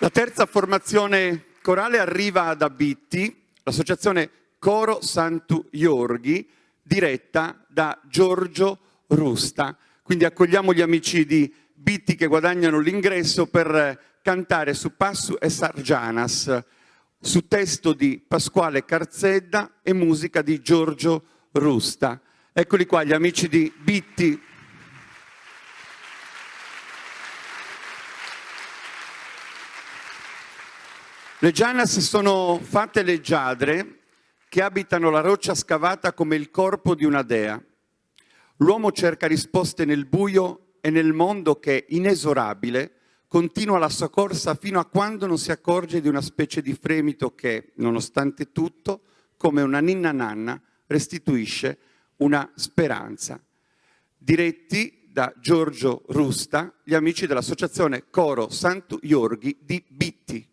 La terza formazione corale arriva da Bitti, l'associazione Coro Santu Iorghi, diretta da Giorgio Rusta. Quindi accogliamo gli amici di Bitti che guadagnano l'ingresso per cantare su Passu e Sargianas, su testo di Pasquale Carzedda e musica di Giorgio Rusta. Eccoli qua gli amici di Bitti. Le Gianas sono fate leggiadre che abitano la roccia scavata come il corpo di una dea. L'uomo cerca risposte nel buio e nel mondo che, inesorabile, continua la sua corsa fino a quando non si accorge di una specie di fremito che, nonostante tutto, come una ninna nanna, restituisce una speranza. Diretti da Giorgio Rusta, gli amici dell'associazione Coro Santu Iorghi di Bitti.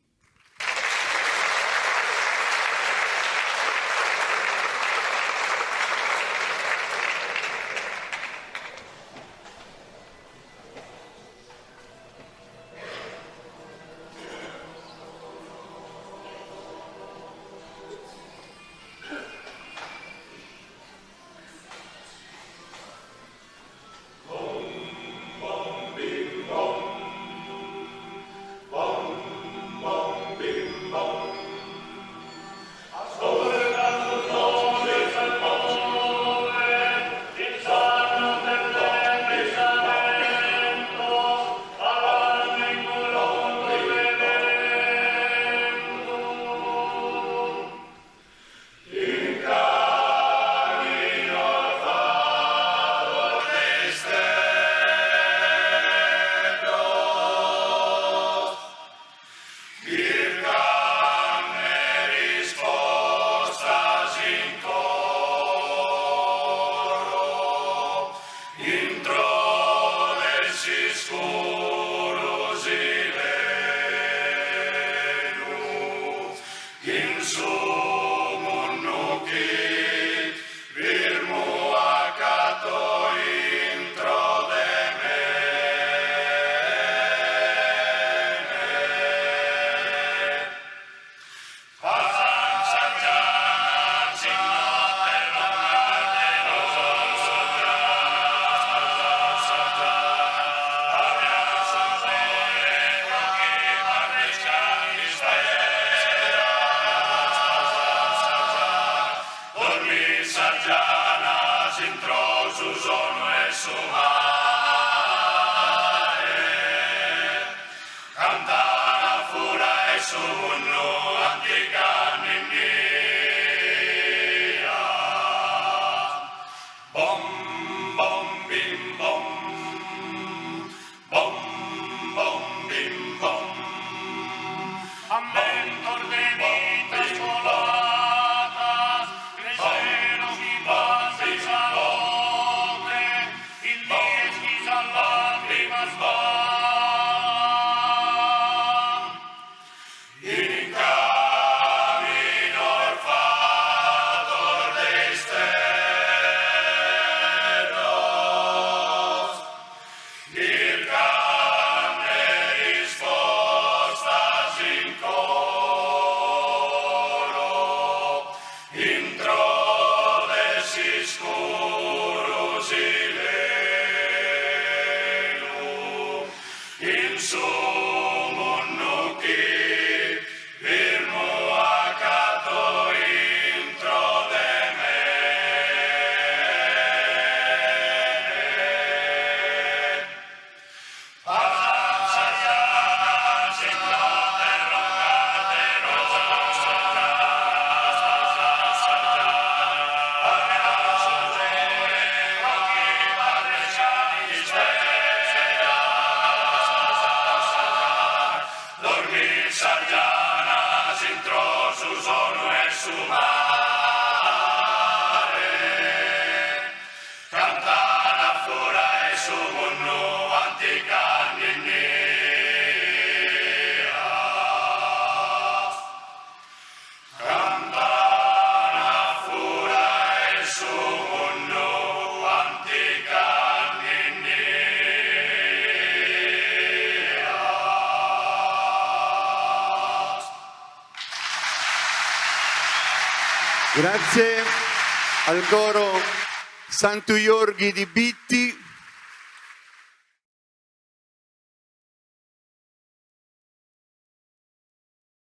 Grazie al coro Santu Yorghi di Bitti.